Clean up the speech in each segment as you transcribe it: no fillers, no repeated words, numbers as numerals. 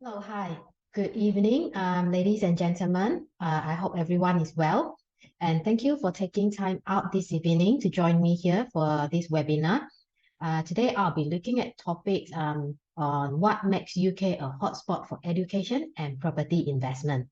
Hello, hi. Good evening, ladies and gentlemen. I hope everyone is well. And thank you for taking time out this evening to join me here for this webinar. Today, I'll be looking at topics on what makes UK a hotspot for education and property investment.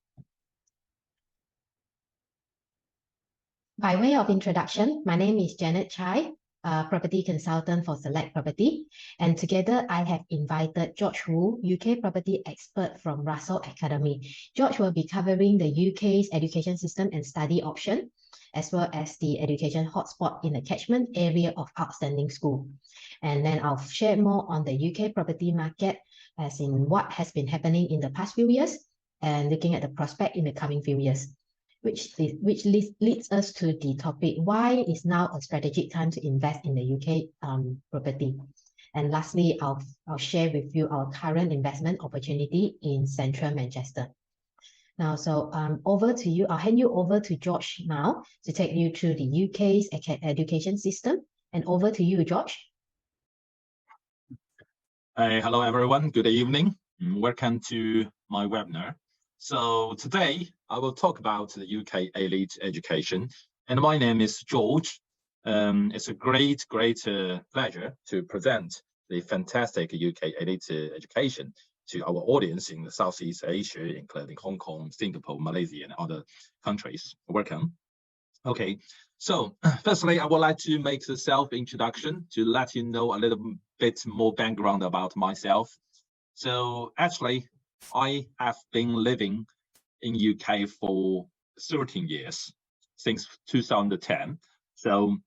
By way of introduction, my name is Janet Chai, a property consultant for Select Property. And together, I have invited George Wu, UK property expert from Russell Academy. George will be covering the UK's education system and study option, as well as the education hotspot in the catchment area of outstanding school. And then I'll share more on the UK property market, as in what has been happening in the past few years and looking at the prospect in the coming few years which leads us to the topic, why is now a strategic time to invest in the UK property? And lastly, I'll share with you our current investment opportunity in central Manchester. Now, so over to you. I'll hand you over to George now to take you through the UK's education system. And over to you, George. Hello, everyone. Good evening. Welcome to my webinar. So today I will talk about the UK elite education, and my name is George. It's a great pleasure to present the fantastic UK elite education to our audience in the Southeast Asia, including Hong Kong, Singapore, Malaysia, and other countries. Welcome. Okay, so firstly, I would like to make the self-introduction to let you know a little bit more background about myself. So actually, I have been living in UK for 13 years, since 2010. So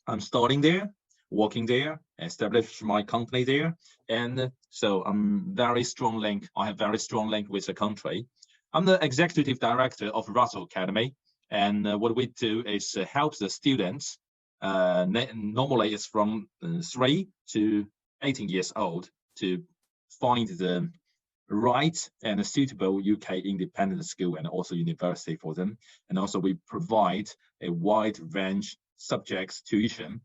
I'm starting there, working there, established my company there. And so I'm very strong link. I have very strong link with the country. I'm the executive director of Russell Academy. And what we do is help the students. Normally it's from 3 to 18 years old to find the right and suitable UK independent school and also university for them. And also we provide a wide range subjects tuition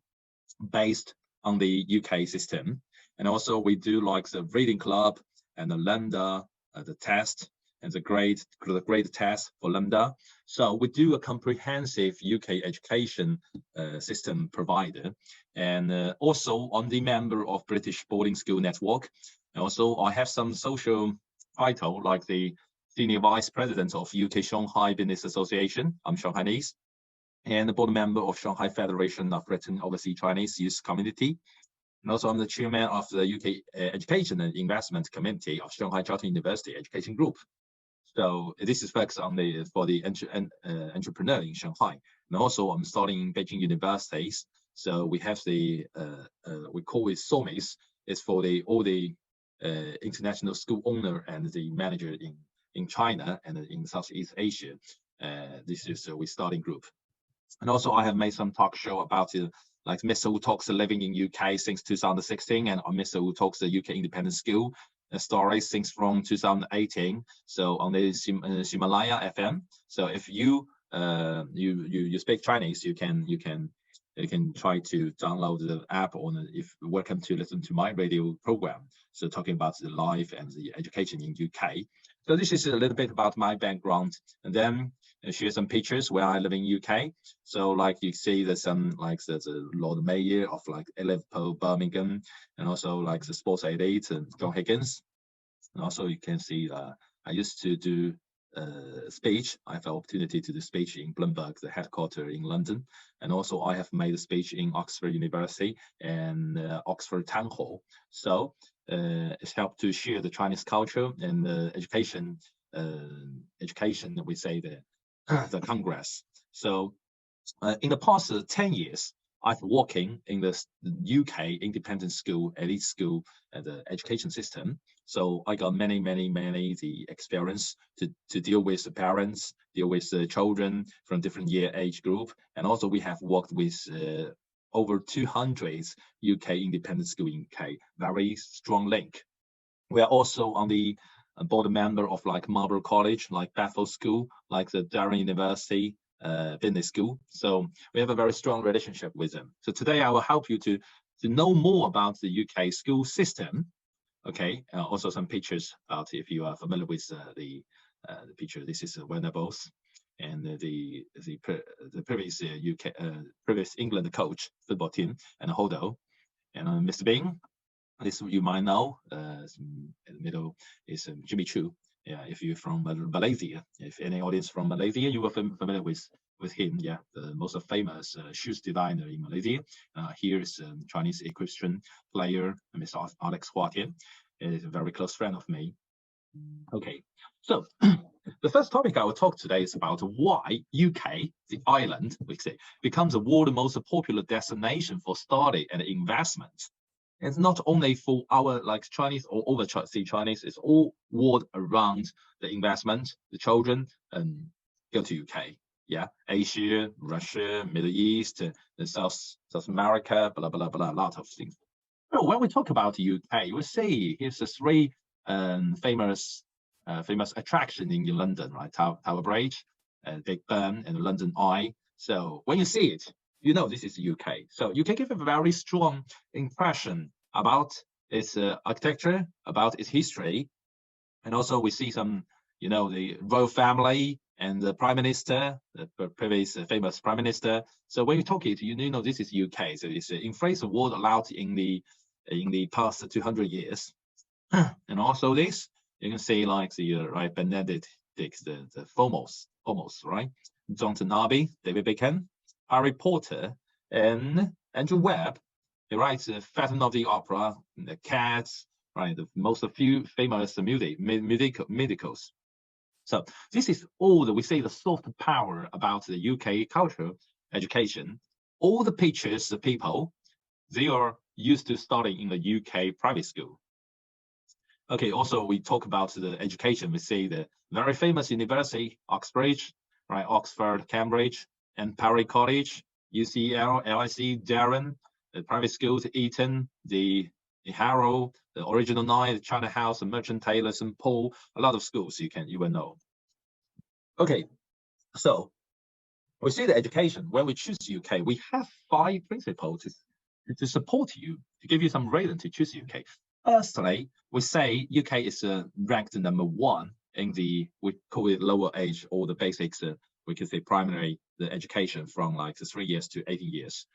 based on the UK system. And also we do like the reading club and the Lambda, the test and the grade test for Lambda. So we do a comprehensive UK education system provider. And also I'm the member of British Boarding School Network. And also I have some social title like the Senior Vice President of UK Shanghai Business Association. I'm Shanghainese. And the board member of Shanghai Federation of Britain Overseas Chinese Youth Community. And also I'm the chairman of the UK Education and Investment Committee of Shanghai Chartered University Education Group. So this is focused on for the entrepreneur in Shanghai. And also I'm studying in Beijing universities. So we have the, we call it SOMIS. It's for all the international school owner and the manager in China and in Southeast Asia. This is we starting group. And also I have made some talk show about like Mr. Wu Talks living in UK since 2016 and Mr. Wu Talks the UK Independent School stories since from 2018. So on the Himalaya FM. So if you speak Chinese, you can try to download the app or if welcome to listen to my radio program. So talking about the life and the education in UK. So this is a little bit about my background, and then share some pictures where I live in UK. So like you see there's some like there's a Lord Mayor of like Liverpool, Birmingham, and also like the sports elite and John Higgins. And also you can see I used to do speech. I have the opportunity to do speech in Bloomberg, the headquarters in London, and also I have made a speech in Oxford University and Oxford Town Hall. So it's helped to share the Chinese culture and education. We say the Congress. So in the past 10 years, I've working in the UK independent school, elite school, and the education system. So I got many the experience to deal with the parents, deal with the children from different age group. And also we have worked with over 200 UK independent school in UK, very strong link. We are also on the board member of like Marlborough College, like Bethel School, like the Durham University, business school. So we have a very strong relationship with them. So today I will help you to know more about the UK school system Okay, also some pictures about if you are familiar with the picture. This is Venables and the previous UK previous England coach football team and Hodo and Mr. Bing. This you might know. In the middle is Jimmy Choo. Yeah, if you're from Malaysia, if any audience from Malaysia, you are familiar with him. Yeah, the most famous shoes designer in Malaysia. Here is Chinese equestrian player, Mr. Alex Hua Tian. Is a very close friend of me. Okay, so the first topic I will talk today is about why UK, the island, we say, becomes the world's most popular destination for study and investment. It's not only for our like Chinese or overseas Chinese, it's all world around the investment, the children, and go to UK. Yeah, Asia, Russia, Middle East, the South America, blah blah blah, a lot of things. So when we talk about the UK, we see here's the three famous attraction in London, right? Tower Bridge, Big Ben, and London Eye. So when you see it, you know this is the UK. So you can give a very strong impression about its architecture, about its history, and also we see some, you know, the royal family and the prime minister, the previous famous prime minister. So when you talk it, you know this is UK. So it's influence the world a lot in the past 200 years. And also this, you can see like the right Benedict, the foremost, right? Johnson Abbey, David Bacon, Harry Potter, and Andrew Webb. He writes Phantom of the Opera, the Cats, right? The most few famous musicals. So this is all that we say the soft power about the UK culture education. All the pictures, the people, they are used to studying in the UK private school. Okay, also we talk about the education. We see the very famous university, Oxbridge, right? Oxford, Cambridge, and Parry College, UCL, LIC, Durham, the private schools, Eton, the Harrow, the Original Nine, the China House, the Merchant Taylor, St. Paul, a lot of schools you will know. Okay, so we see the education. When we choose UK, we have 5 principles to support you, to give you some reason to choose UK. Firstly, we say UK is ranked number 1 in we call it lower age or the basics, we can say primary the education from like 3 years to 18 years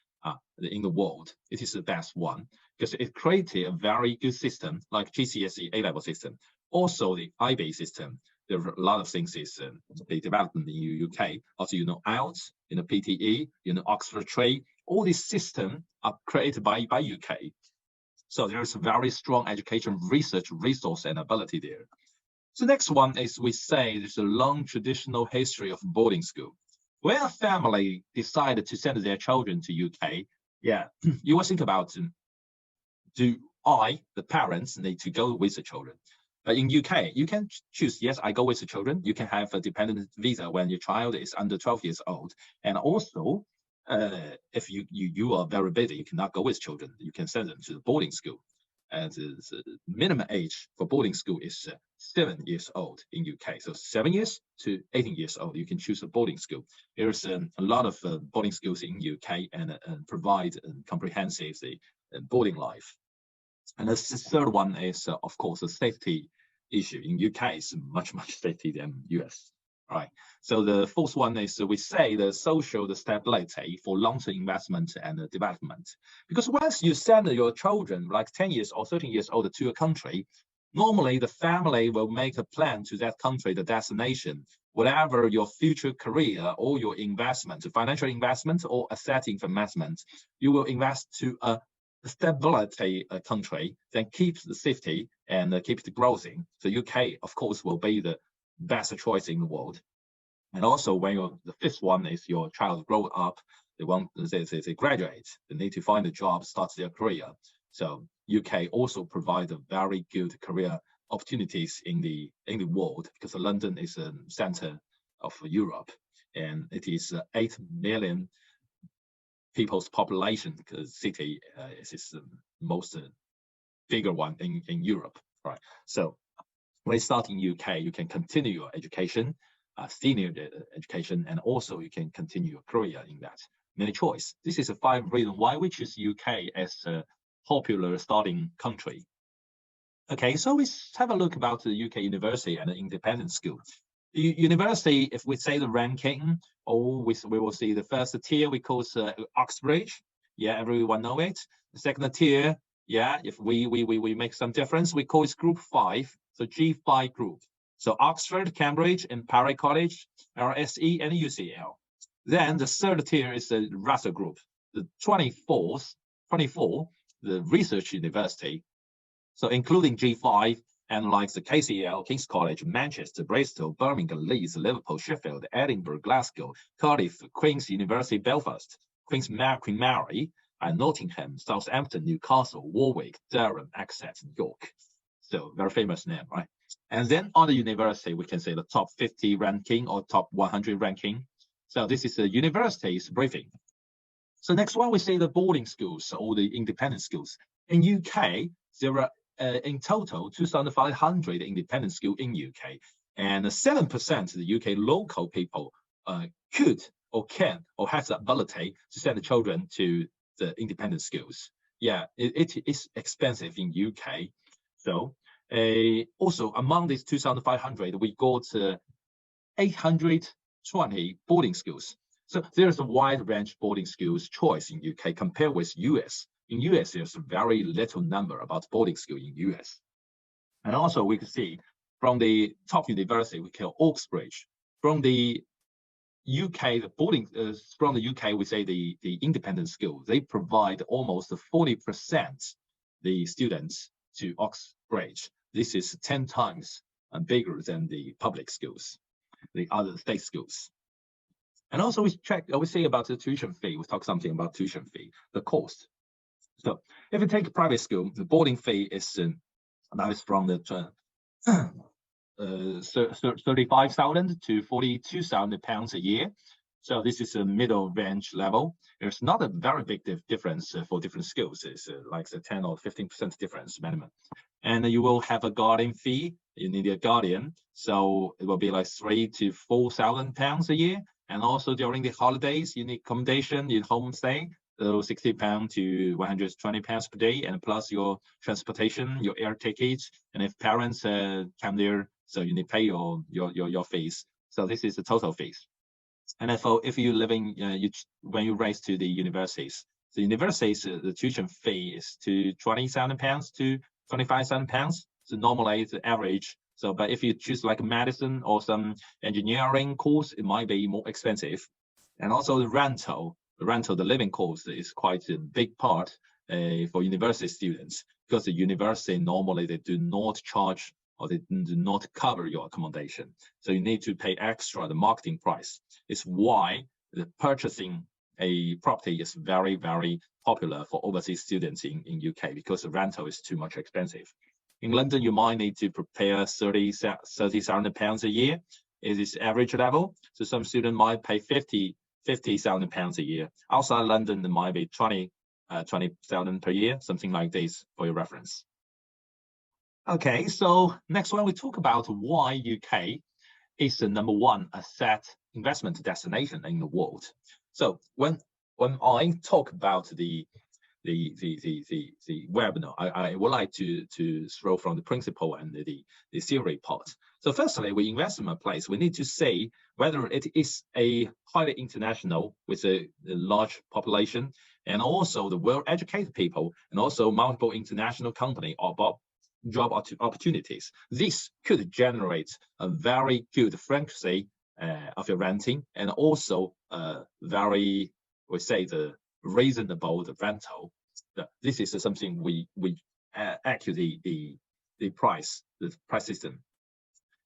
in the world. It is the best one because it created a very good system like GCSE A-level system. Also the IB system. There are a lot of things is they developed in the UK. Also, you know, IELTS, you know, PTE, you know, Oxford Trade. All these systems are created by UK. So there's a very strong education research resource and ability there. So next one is we say there's a long traditional history of boarding school. When a family decided to send their children to UK, yeah, you will think about do the parents, need to go with the children? In UK, you can choose, yes, I go with the children. You can have a dependent visa when your child is under 12 years old. And also, if you are very busy, you cannot go with children. You can send them to the boarding school. And the minimum age for boarding school is 7 years old in UK. So 7 years to 18 years old, you can choose a boarding school. There's a lot of boarding schools in UK and provide comprehensive boarding life. And the third one is, of course, a safety issue. In UK, it's much safety than US. Right. So the fourth one is we say the social stability for long-term investment and development. Because once you send your children like 10 years or 13 years old to a country, normally the family will make a plan to that country, the destination, whatever your future career or your investment, financial investment or asset investment, you will invest to a stability country, then keeps the safety and keeps the growing. So UK, of course, will be the best choice in the world. And also, when the fifth one is your child grow up, they graduate, they need to find a job, start their career. So UK also provides a very good career opportunities in the world because London is a center of Europe, and it is 8 million people's population city is the most bigger one in Europe, right? So when you start in UK, you can continue your education, senior education, and also you can continue your career in that. Many choice. This is a 5 reasons why we choose UK as a popular starting country. Okay, so let's have a look about the UK university and the independent school. The university, if we say the ranking, we will see the first tier we call Oxbridge. Yeah, everyone know it. The second tier, yeah, if we make some difference, we call it Group 5, so G5 group. So Oxford, Cambridge, Imperial College, RSE, and UCL. Then the third tier is the Russell Group, the 24, the Research University. So including G5 and like the KCL, King's College, Manchester, Bristol, Birmingham, Leeds, Liverpool, Sheffield, Edinburgh, Glasgow, Cardiff, Queen's University, Belfast, Queen Mary, and Nottingham, Southampton, Newcastle, Warwick, Durham, Exeter, York. So very famous name, right? And then on the university, we can say the top 50 ranking or top 100 ranking. So this is the university's briefing. So next one, we say the boarding schools or the independent schools. In UK, there are in total 2,500 independent schools in UK, and 7% of the UK local people could or can or has the ability to send the children to the independent schools. Yeah, it is expensive in UK. So also among these 2,500, we got 820 boarding schools. So there's a wide range of boarding schools choice in UK compared with US. In US, there's a very little number about boarding school in US. And also we can see from the top university, we call Oxbridge. From the UK, the boarding, from the UK, we say the independent school, they provide almost 40% the students to Oxbridge. This is 10 times bigger than the public schools, the other state schools. And also we say about the tuition fee, we talk something about tuition fee, the cost. So if you take a private school, the boarding fee is now it's from the 35,000 to 42,000 pounds a year. So this is a middle range level. There's not a very big difference for different schools. It's like the 10 or 15% difference minimum. And you will have a guardian fee. You need a guardian, so it will be like 3,000 to 4,000 pounds a year. And also during the holidays, you need accommodation, you need homestay. So 60 pounds to 120 pounds per day, and plus your transportation, your air tickets, and if parents come there, so you need to pay your fees. So this is the total fees. And if you're living, when you raise to the universities, the universities the tuition fee is to 20,000 pounds to 25,000 pounds. So normally the average. So, but if you choose like medicine or some engineering course, it might be more expensive. And also the rental, the living cost is quite a big part for university students, because the university normally they do not charge or they do not cover your accommodation. So you need to pay extra the marketing price. It's why the purchasing a property is very, very popular for overseas students in UK, because the rental is too much expensive. In London, you might need to prepare 30,000 pounds a year. It is average level. So some student might pay 50,000 pounds a year. Outside London, it might be 20,000 per year, something like this for your reference. Okay, so next one we talk about why UK is the #1 asset investment destination in the world. So when I talk about the webinar, I would like to throw from the principle and the theory part. So firstly, we invest in a place, we need to say whether it is a highly international with a large population, and also the well-educated people, and also multiple international company or job opportunities. This could generate a very good frequency of your renting, and also very, we say, the reasonable the rental. This is something we accurate the price system.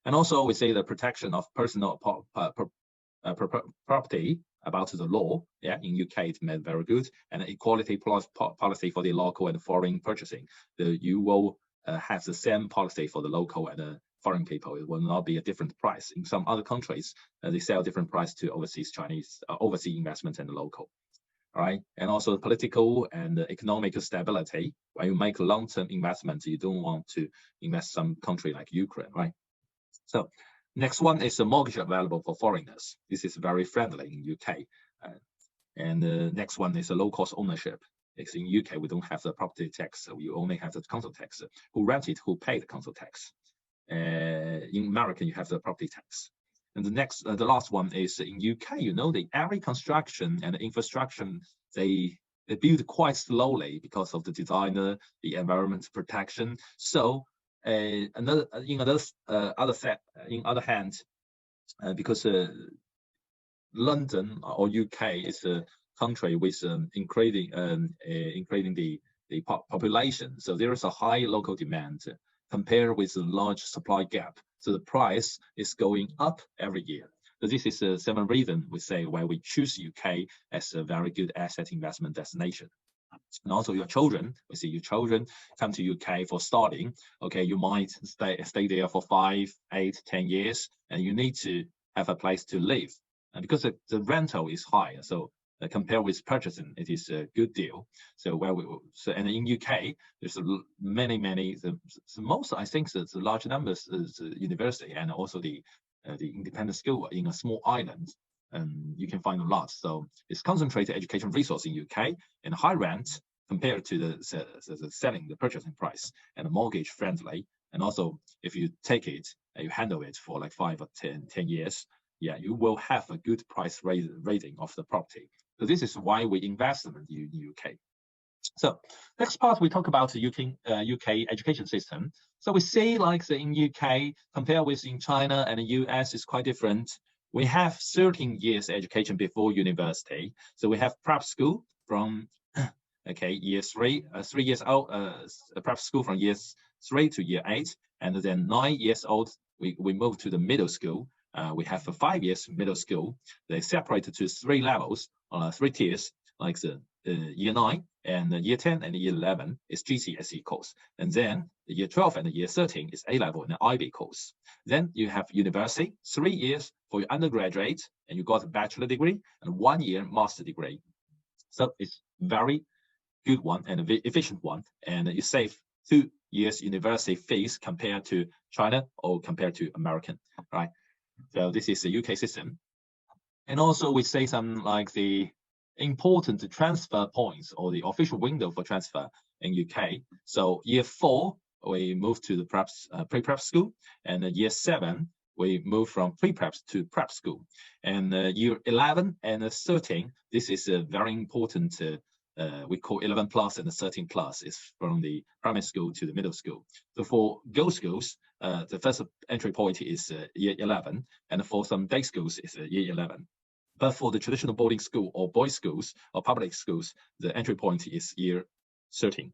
And also we say the protection of personal property about the law. Yeah, in UK it's made very good, and equality policy for the local and foreign purchasing. You will have the same policy for the local and foreign people. It will not be a different price. In some other countries, they sell different price to overseas investment and the local. All right, and also political and economic stability. When you make long-term investments, you don't want to invest some country like Ukraine, right? So next one is the mortgage available for foreigners. This is very friendly in UK. And the next one is a low-cost ownership. Because in UK, we don't have the property tax, so you only have the council tax. Who rent it, who pay the council tax. In America, you have the property tax. And the last one is in UK, the every construction and infrastructure, they build quite slowly because of the designer, the environment protection. So on other hand, because London or UK is a country with increasing the population, so there is a high local demand compared with a large supply gap. So the price is going up every year. So this is the 7 reason we say why we choose UK as a very good asset investment destination. And also your children, we see your children come to UK for studying. Okay, you might stay there for 5, 8, 10 years, and you need to have a place to live. And because the rental is higher, so compared with purchasing, it is a good deal. So and in UK, there's many. The most, I think, the large numbers is the university and also the independent school in a small island. You can find a lot. So it's concentrated education resource in UK and high rent compared to the purchasing price, and mortgage friendly. And also, if you take it, you handle it for like 5 or 10 years, yeah, you will have a good price rating of the property. So this is why we invest in the UK. So next part, we talk about the UK education system. So we see like in UK compared with in China and the US is quite different. We have 13 years education before university. So we have prep school from year 3 years old, prep school from years 3 to year 8, and then 9 years old we move to the middle school. We have 5 years middle school. They separated to 3 levels, 3 tiers, like the year 9 and year 10 and year 11 is GCSE course. And then the year 12 and the year 13 is A-level and IB course. Then you have university, 3 years for your undergraduate, and you got a bachelor degree, and 1 year master degree. So it's very good one and a efficient one, and you save 2 years university fees compared to China or compared to American, right? So this is the UK system. And also we say some like the important transfer points or the official window for transfer in UK. So year 4, we move to the pre-prep school, and year 7, we move from pre-prep to prep school. And year 11 and 13, this is a very important, we call 11 plus and 13 plus, is from the primary school to the middle school. So for girls schools, the first entry point is year 11, and for some day schools is year 11. But for the traditional boarding school or boys schools or public schools, the entry point is year 13.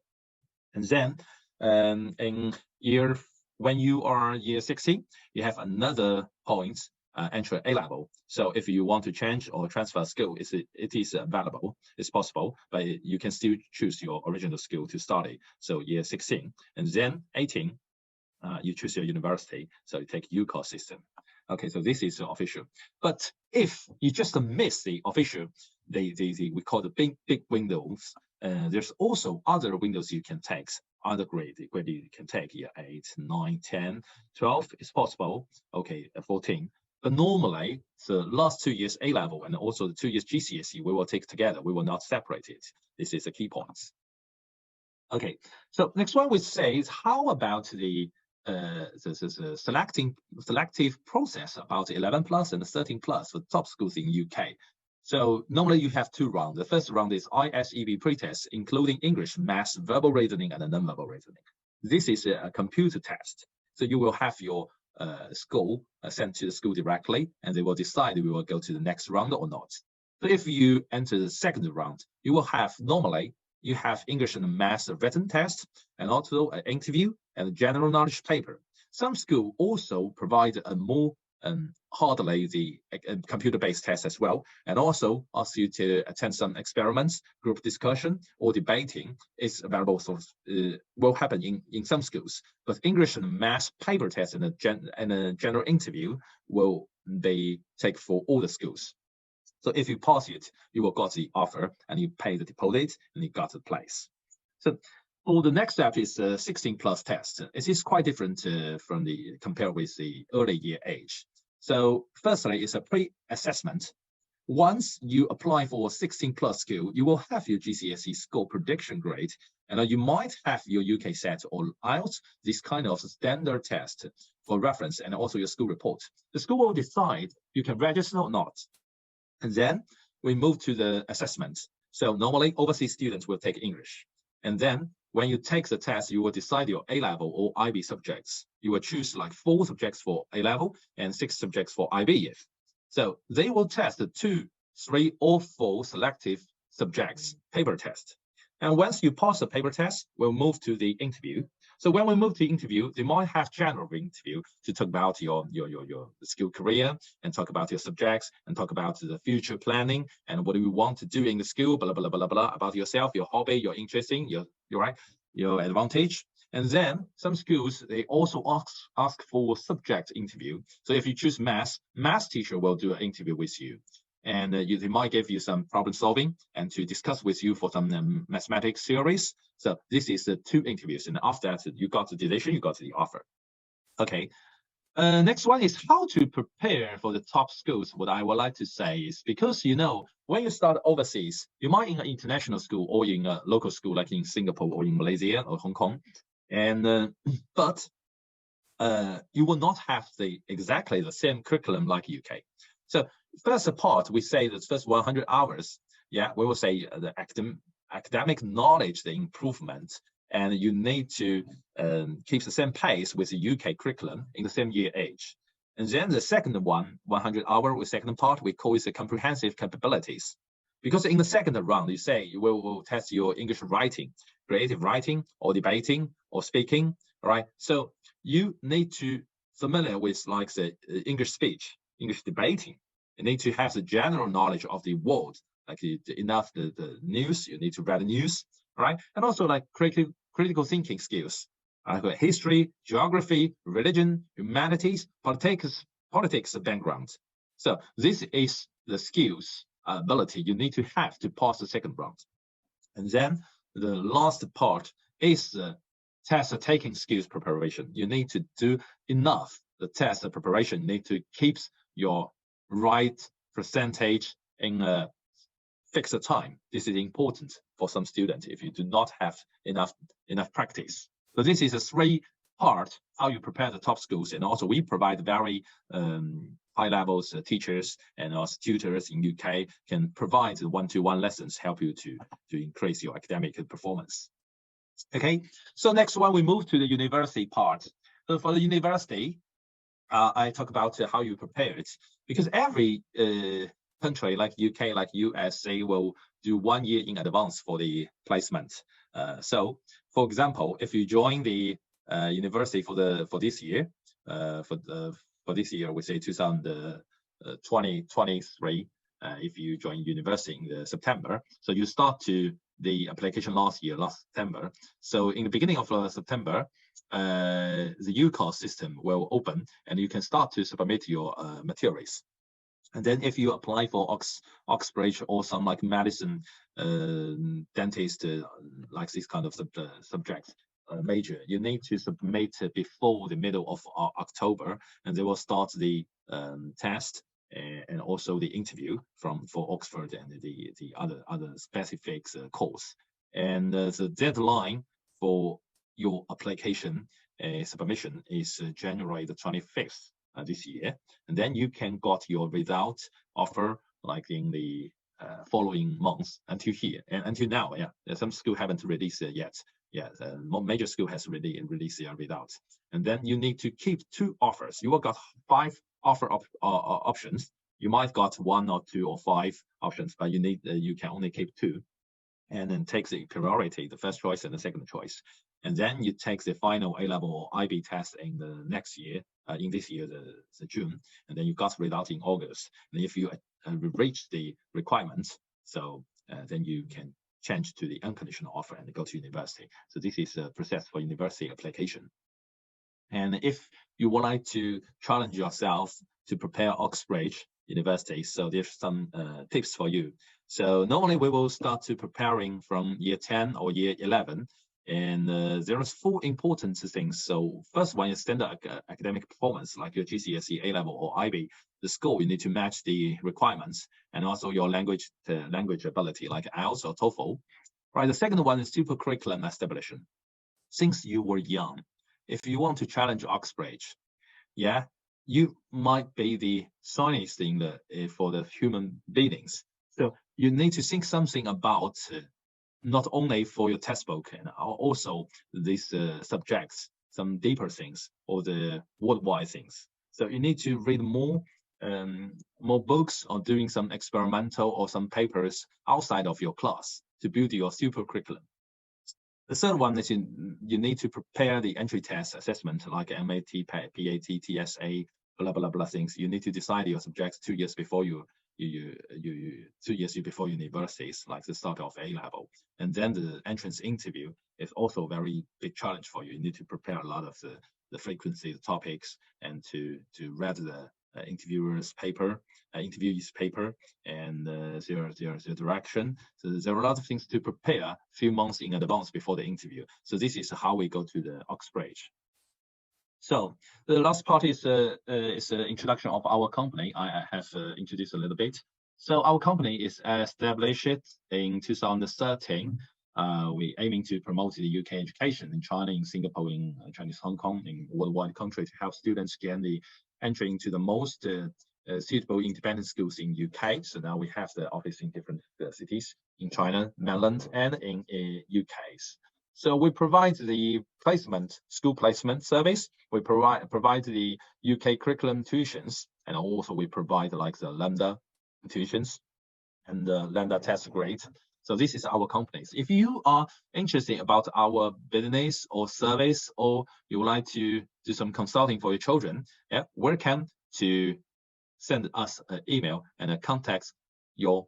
And then when you are year 16, you have another point, enter A-level. So if you want to change or transfer school, it is available, it's possible, but you can still choose your original school to study. So year 16, and then 18, you choose your university, so you take UCOS system. Okay, so this is official. But if you just miss the official, we call the big windows, there's also other windows you can take, other grade you can take, year 8, 9, 10, 12 is possible, okay, 14. But normally, the last 2 years A-level and also the 2 years GCSE, we will take together, we will not separate it. This is a key point. Okay, so next one we say is how about the selective process about 11 plus and 13 plus for top schools in UK. So normally you have 2 rounds. The first round is ISEB pretest, including English, maths, verbal reasoning, and non-verbal reasoning. This is a computer test. So you will have your school sent to the school directly, and they will decide if you will go to the next round or not. So if you enter the second round, you will have normally you have English and maths written test, and also an interview and a general knowledge paper. Some schools also provide a more hardly the computer-based test as well, and also ask you to attend some experiments, group discussion, or debating. Is available, so will happen in some schools. But English and maths paper test and a general interview will be take for all the schools. So if you pass it, you will got the offer and you pay the deposit and you got the place. So for the next step is 16 plus test. It is quite different from compared with the early year age. So firstly, it's a pre-assessment. once you apply for 16+ skill, you will have your GCSE score prediction grade, and you might have your UK SAT or IELTS, this kind of standard test for reference, and also your school report. The school will decide you can register or not. And then we move to the assessment. So normally overseas students will take English. And then when you take the test, you will decide your A-level or IB subjects. You will choose like 4 subjects for A-level and 6 subjects for IB. So they will test the 2, 3, or 4 selective subjects paper test. And once you pass the paper test, we'll move to the interview. So when we move to interview, they might have general interview to talk about your skill career and talk about your subjects and talk about the future planning and what do you want to do in the school, blah, blah, blah, blah, about yourself, your hobby, your interesting, your advantage. And then some schools, they also ask for subject interview. So if you choose math teacher will do an interview with you. And they might give you some problem solving and to discuss with you for some mathematics theories. So this is the 2 interviews. And after that, you got the decision, you got the offer. Okay. Next one is how to prepare for the top schools. What I would like to say is because, when you start overseas, you might in an international school or in a local school, like in Singapore or in Malaysia or Hong Kong. And but you will not have exactly the same curriculum like UK. So first part, we say the first 100 hours, we will say the academic knowledge, the improvement, and you need to keep the same pace with the UK curriculum in the same year age. And then the second 100 hour, the second part, we call it the comprehensive capabilities. Because in the second round, you say you will test your English writing, creative writing, or debating, or speaking, all right? So you need to familiar with like the English speech, English debating. You need to have the general knowledge of the world, like enough the news. You need to read the news, right? And also like critical thinking skills, like history, geography, religion, humanities, politics background. So this is the skills ability you need to have to pass the second round. And then the last part is the test taking skills preparation. You need to do enough the test preparation. You need to keep your right percentage in a fixed time. This is important for some students if you do not have enough practice. So this is a 3 part how you prepare the top schools, and also we provide very high levels teachers and also tutors in UK can provide one-to-one lessons help you to increase your academic performance. Okay, so next one we move to the university part. So for the university, I talk about how you prepare it, because every country like UK, like US, they will do 1 year in advance for the placement. So, for example, if you join the university for this year, for this year, we say 2023. If you join university in September, so you start to the application last September. So in the beginning of September, the UCAS system will open and you can start to submit your materials. And then if you apply for Oxbridge or some like medicine, dentist, like this kind of subjects major, you need to submit before the middle of October, and they will start the test and also the interview for Oxford and the other specific course. And the deadline for your application submission is January the 25th this year, and then you can got your result offer like in the following months until here and until now. Some school haven't released it yet. Major school has already released their results, and then you need to keep 2 offers. You will got 5 offer options. You might got 1 or 2 or 5 options, but you can only keep 2, and then take the priority, the first choice and the second choice. And then you take the final A-level or IB test in the next year, in this year, the June, and then you got result in August. And if you reach the requirements, so then you can change to the unconditional offer and go to university. So this is a process for university application. And if you would like to challenge yourself to prepare Oxbridge University, so there's some tips for you. So normally we will start to preparing from year 10 or year 11. And there are four important things. So first one is standard academic performance, like your GCSE, A-level, or IB. The score, you need to match the requirements, and also your language ability, like IELTS or TOEFL. Right. The second one is super curriculum establishment. Since you were young, if you want to challenge Oxbridge, yeah, you might be the scientist in the for the human beings. So you need to think something about not only for your textbook and also these subjects, some deeper things or the worldwide things. So you need to read more books or doing some experimental or some papers outside of your class to build your super curriculum. The third one is you need to prepare the entry test assessment like MAT, PAT, TSA, blah blah blah things. You need to decide your subjects 2 years before 2 years before universities, like the start of A level. And then the entrance interview is also a very big challenge for you. You need to prepare a lot of the frequency, the topics, and to read the interviewee's paper, and their direction. So there are a lot of things to prepare a few months in advance before the interview. So this is how we go to the Oxbridge. So the last part is the introduction of our company. I have introduced a little bit. So our company is established in 2013. We aiming to promote the UK education in China, in Singapore, in Chinese Hong Kong, in worldwide country to help students gain the entry into the most suitable independent schools in UK. So now we have the office in different cities in China, mainland, and in UKs. So we provide the school placement service. We provide the UK curriculum tuitions, and also we provide like the Lambda tuitions and the Lambda test grade. So this is our companies. If you are interested about our business or service, or you would like to do some consulting for your children, yeah, welcome to send us an email and contact your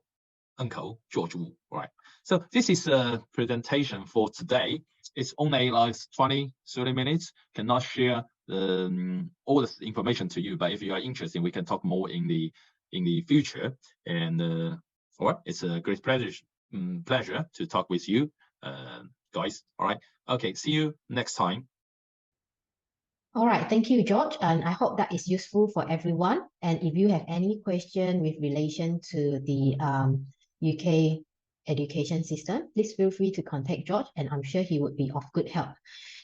Uncle George Wu. Right. So this is a presentation for today. It's only like 20-30 minutes. Cannot share all the information to you, but if you are interested, we can talk more in the future. And all right, it's a great pleasure to talk with you, guys. All right. Okay. See you next time. All right, thank you, George, and I hope that is useful for everyone. And if you have any question with relation to the UK education system, please feel free to contact George, and I'm sure he would be of good help.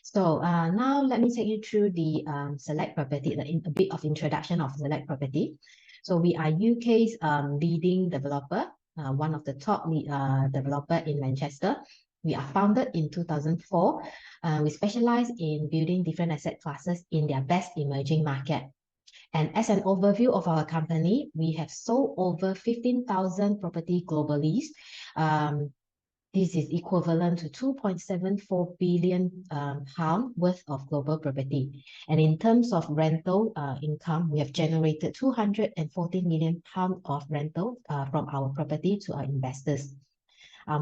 So now let me take you through the Select Property, a bit of introduction of Select Property. So we are UK's leading developer, one of the top developer in Manchester. We are founded in 2004. We specialize in building different asset classes in their best emerging market. And as an overview of our company, we have sold over 15,000 property globally. This is equivalent to 2.74 billion pound worth of global property. And in terms of rental income, we have generated 240 million pound of rental from our property to our investors.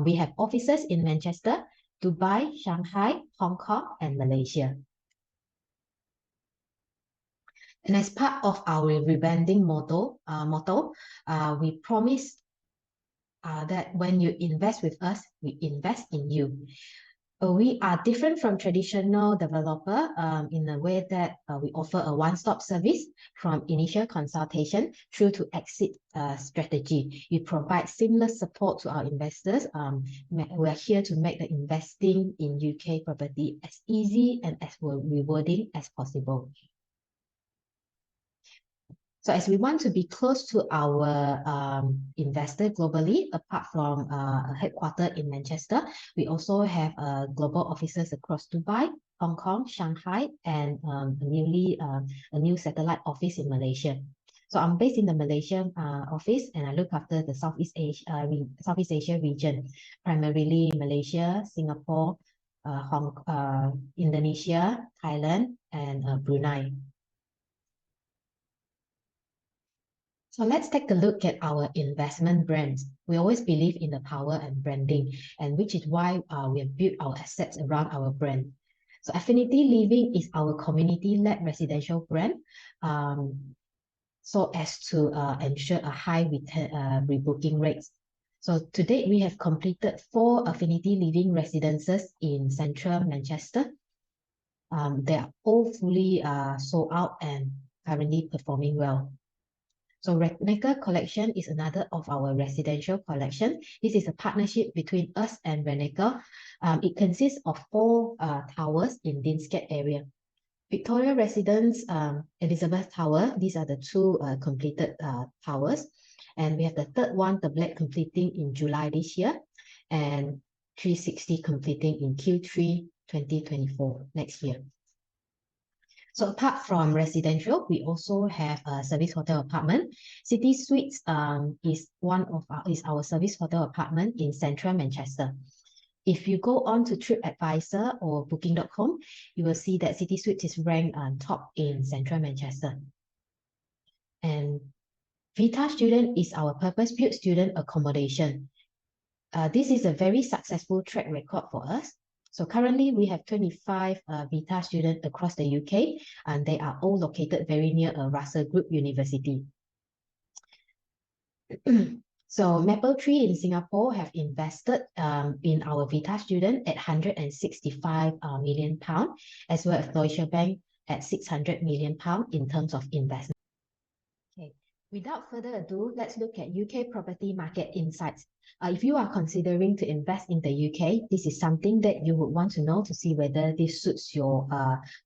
We have offices in Manchester, Dubai, Shanghai, Hong Kong, and Malaysia. And as part of our rebranding motto, we promise that when you invest with us, we invest in you. We are different from traditional developer in a way that we offer a one-stop service from initial consultation through to exit strategy. We provide seamless support to our investors. We are here to make the investing in UK property as easy and as rewarding as possible. So as we want to be close to our investor globally, apart from a headquarter in Manchester, we also have global offices across Dubai, Hong Kong, Shanghai, and a new satellite office in Malaysia. So I'm based in the Malaysian office, and I look after the Southeast Asia region, primarily Malaysia, Singapore, Indonesia, Thailand, and Brunei. So let's take a look at our investment brands. We always believe in the power and branding, and which is why we have built our assets around our brand. So Affinity Living is our community-led residential brand, so as to ensure a high rebooking rates. So to date, we have completed 4 affinity living residences in central Manchester. They are all fully sold out and currently performing well. So Reneka Collection is another of our residential collection. This is a partnership between us and Reneka. It consists of 4 towers in Dinsgate area. Victoria Residence, Elizabeth Tower, these are the 2 completed towers. And we have the third one, the Black, completing in July this year, and 360 completing in Q3 2024 next year. So apart from residential, we also have a service hotel apartment. City Suites is our service hotel apartment in central Manchester. If you go on to TripAdvisor or Booking.com, you will see that City Suites is ranked on top in central Manchester. And Vita Student is our purpose-built student accommodation. This is a very successful track record for us. So currently we have 25 Vita students across the UK, and they are all located very near a Russell Group University. So Mapletree in Singapore have invested in our Vita student at £165 million, as well as Deutsche Bank at £600 million in terms of investment. Okay. Without further ado, let's look at UK property market insights. If you are considering to invest in the UK, this is something that you would want to know to see whether this suits your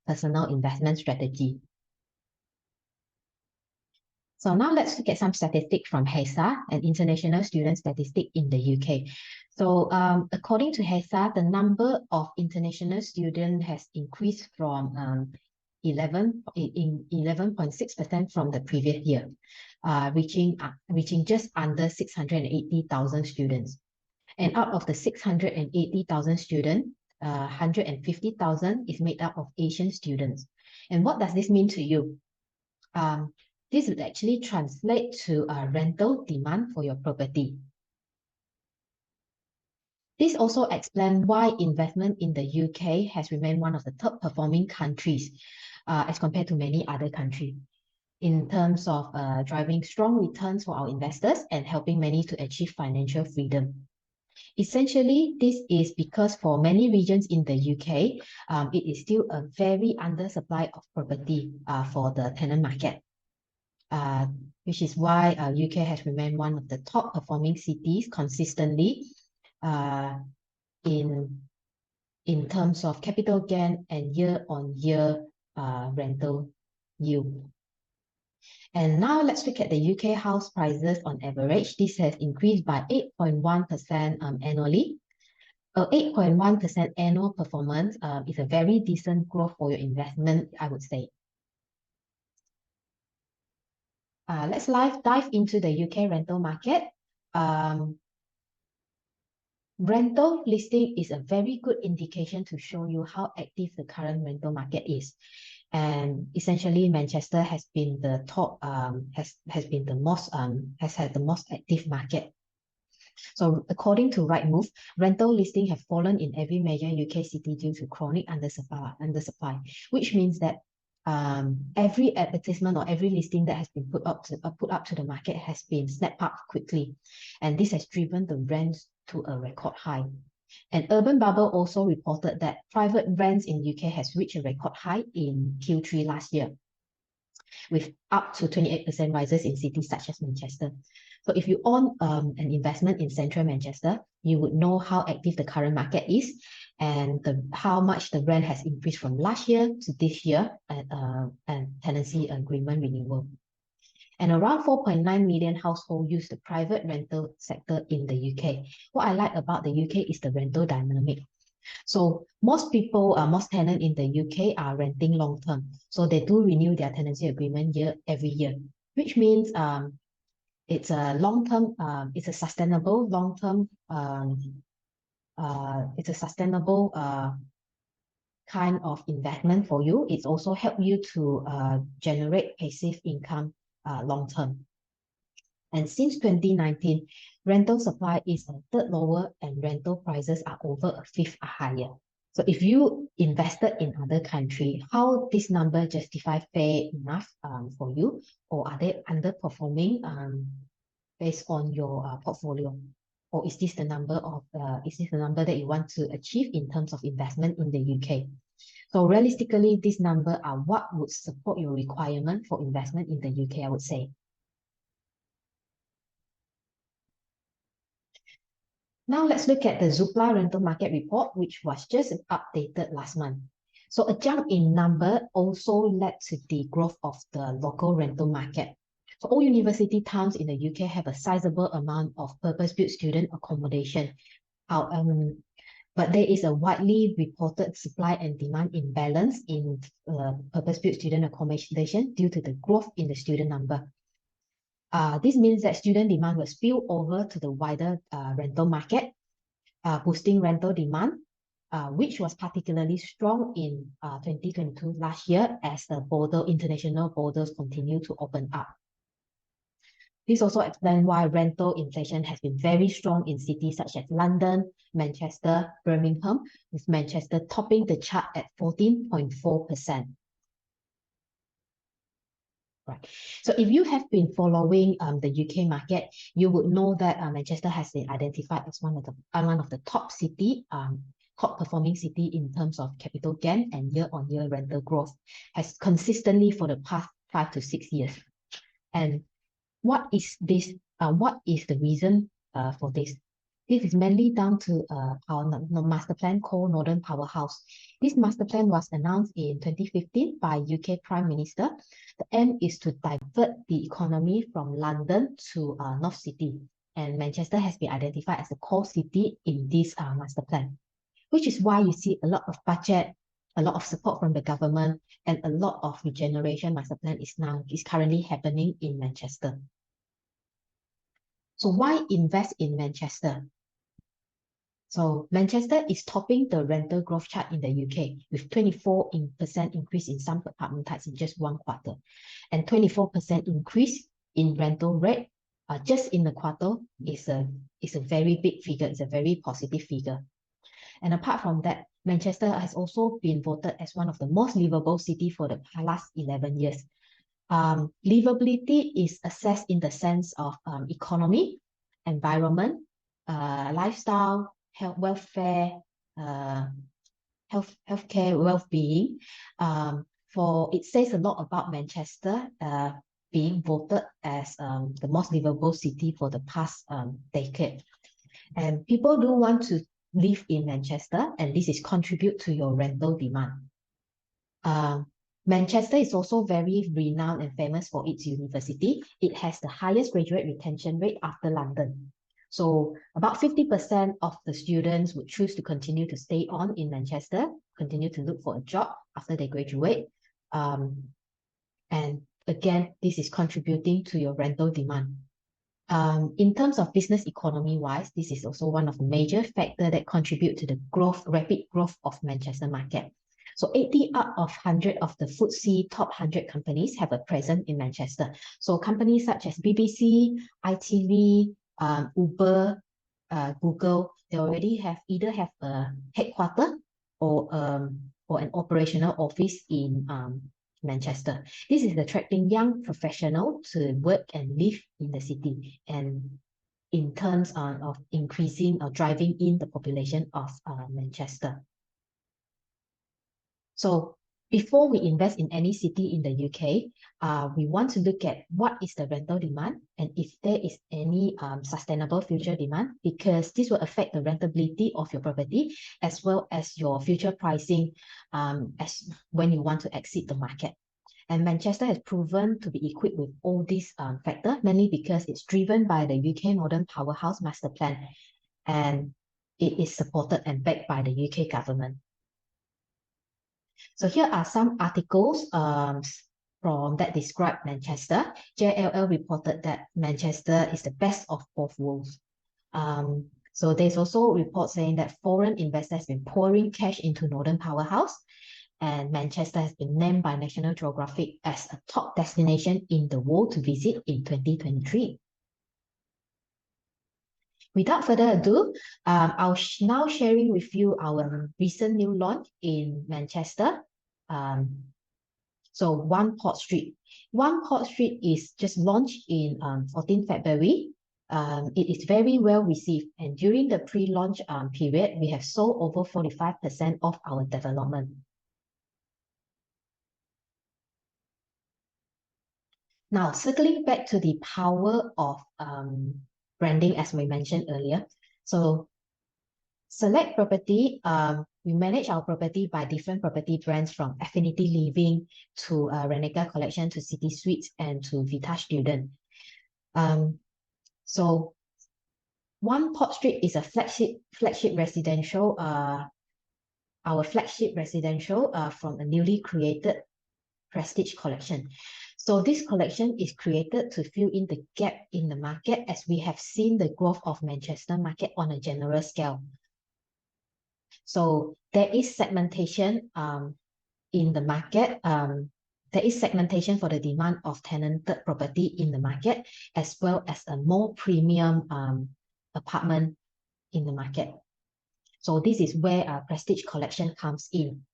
personal investment strategy. So now let's look at some statistics from HESA, an international student statistic in the UK. So according to HESA, the number of international students has increased from 11.6% from the previous year, reaching just under 680,000 students. And out of the 680,000 students, 150,000 is made up of Asian students. And what does this mean to you? This would actually translate to a rental demand for your property. This also explains why investment in the UK has remained one of the top performing countries as compared to many other countries in terms of driving strong returns for our investors and helping many to achieve financial freedom. Essentially, this is because for many regions in the UK, it is still a very undersupply of property for the tenant market. Which is why UK has remained one of the top performing cities consistently in terms of capital gain and year-on-year rental yield. And now let's look at the UK house prices on average. This has increased by 8.1% annually. 8.1% annual performance is a very decent growth for your investment, I would say. Let's dive into the UK rental market. Rental listing is a very good indication to show you how active the current rental market is. And essentially, Manchester has been the top, has had the most active market. So according to Rightmove, rental listings have fallen in every major UK city due to chronic undersupply, which means that every advertisement or every listing that has been put up to the market has been snapped up quickly, and this has driven the rents to a record high. And Urban Bubble also reported that private rents in UK has reached a record high in Q3 last year, with up to 28% rises in cities such as Manchester. So if you own an investment in central Manchester, you would know how active the current market is and how much the rent has increased from last year to this year and tenancy agreement renewal. And around 4.9 million households use the private rental sector in the UK. What I like about the UK is the rental dynamic. So most tenants in the UK are renting long term. So they do renew their tenancy agreement every year, which means it's a long-term, it's a sustainable long-term, it's a sustainable kind of investment for you. It's also help you to generate passive income long-term. And since 2019, rental supply is a third lower and rental prices are over a fifth higher. So if you invested in other country, how this number justify fair enough for you, or are they underperforming based on your portfolio? or is this the number that you want to achieve in terms of investment in the UK? So realistically, this number are what would support your requirement for investment in the UK, I would say. Now let's look at the Zoopla rental market report, which was just updated last month. So a jump in number also led to the growth of the local rental market. So all university towns in the UK have a sizable amount of purpose-built student accommodation. But there is a widely reported supply and demand imbalance in purpose-built student accommodation due to the growth in the student number. This means that student demand will spill over to the wider rental market, boosting rental demand, which was particularly strong in 2022 last year as the international borders continue to open up. This also explains why rental inflation has been very strong in cities such as London, Manchester, Birmingham, with Manchester topping the chart at 14.4%. Right. So if you have been following the UK market, you would know that Manchester has been identified as one of the top performing city in terms of capital gain and year-on-year rental growth, has consistently for the past 5 to 6 years. And what is this? What is the reason for this? This is mainly down to our master plan called Northern Powerhouse. This master plan was announced in 2015 by UK Prime Minister. The aim is to divert the economy from London to North City, and Manchester has been identified as a core city in this master plan, which is why you see a lot of budget, a lot of support from the government, and a lot of regeneration master plan is currently happening in Manchester. So why invest in Manchester? So Manchester is topping the rental growth chart in the UK with 24% increase in some apartment types in just one quarter, and 24% increase in rental rate just in the quarter is a very big figure. It's a very positive figure. And apart from that, Manchester has also been voted as one of the most livable cities for the last 11 years. Livability is assessed in the sense of economy, environment, lifestyle, health, welfare, healthcare, well-being. For it says a lot about Manchester being voted as the most livable city for the past decade. And people do want to live in Manchester, and this is contribute to your rental demand. Manchester is also very renowned and famous for its university. It has the highest graduate retention rate after London. So about 50% of the students would choose to continue to stay on in Manchester, continue to look for a job after they graduate. And again, this is contributing to your rental demand. In terms of business economy-wise, this is also one of the major factors that contribute to the rapid growth of Manchester market. So 80 out of 100 of the FTSE top 100 companies have a presence in Manchester. So companies such as BBC, ITV, Uber, Google, they already either have a headquarter or an operational office in Manchester. This is attracting young professionals to work and live in the city, and in terms of increasing or driving in the population of Manchester. So before we invest in any city in the UK, we want to look at what is the rental demand and if there is any sustainable future demand, because this will affect the rentability of your property as well as your future pricing as when you want to exit the market. And Manchester has proven to be equipped with all these factors, mainly because it's driven by the UK Modern Powerhouse Master Plan, and it is supported and backed by the UK government. So here are some articles from that describe Manchester. JLL reported that Manchester is the best of both worlds. So there's also reports saying that foreign investors have been pouring cash into Northern Powerhouse, and Manchester has been named by National Geographic as a top destination in the world to visit in 2023. Without further ado, I'll now sharing with you our recent new launch in Manchester. So One Port Street. One Port Street is just launched in 14 February. It is very well received, and during the pre-launch period, we have sold over 45% of our development. Now, circling back to the power of branding, as we mentioned earlier. So, Select Property, we manage our property by different property brands from Affinity Living to Renega Collection to City Suites and to Vita Student. So, One Port Street is a flagship residential, our flagship residential from a newly created Prestige collection. So this collection is created to fill in the gap in the market as we have seen the growth of Manchester market on a general scale. So there is segmentation in the market. There is segmentation for the demand of tenanted property in the market, as well as a more premium apartment in the market. So this is where our Prestige collection comes in.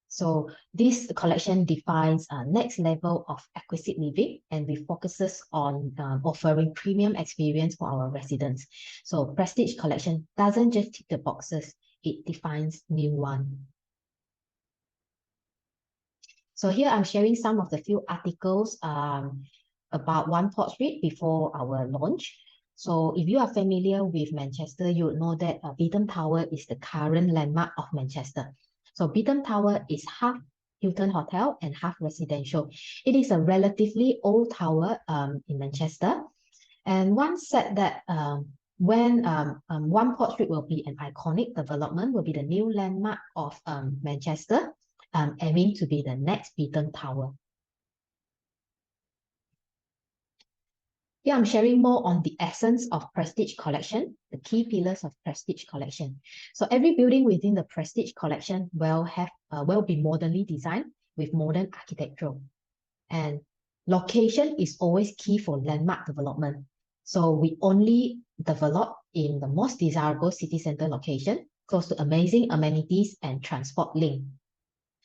So this collection defines a next level of exquisite living, and we focuses on offering premium experience for our residents. So Prestige collection doesn't just tick the boxes, it defines new one. So here I'm sharing some of the few articles about One Port Street before our launch. So if you are familiar with Manchester, you would know that Beetham Tower is the current landmark of Manchester. So Beetham Tower is half Hilton Hotel and half residential. It is a relatively old tower in Manchester. And one said that when One Port Street will be an iconic development, will be the new landmark of Manchester, aiming to be the next Beetham Tower. Here I'm sharing more on the essence of Prestige collection, the key pillars of Prestige collection. So every building within the Prestige collection will be modernly designed with modern architecture. And location is always key for landmark development. So we only develop in the most desirable city center location, close to amazing amenities and transport link.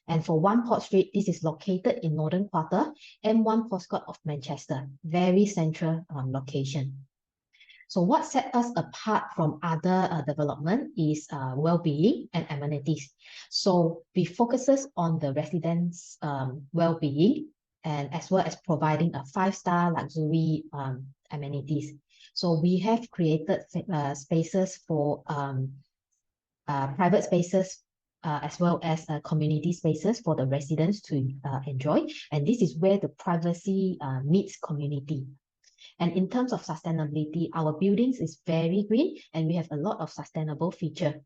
And for One Port Street, this is located in Northern Quarter, M1 postcode of Manchester, very central location. So what sets us apart from other development is well-being and amenities. So we focuses on the residents' well-being and as well as providing a 5-star luxury amenities. So we have created spaces for private spaces as well as community spaces for the residents to enjoy. And this is where the privacy meets community. And in terms of sustainability, our buildings is very green and we have a lot of sustainable feature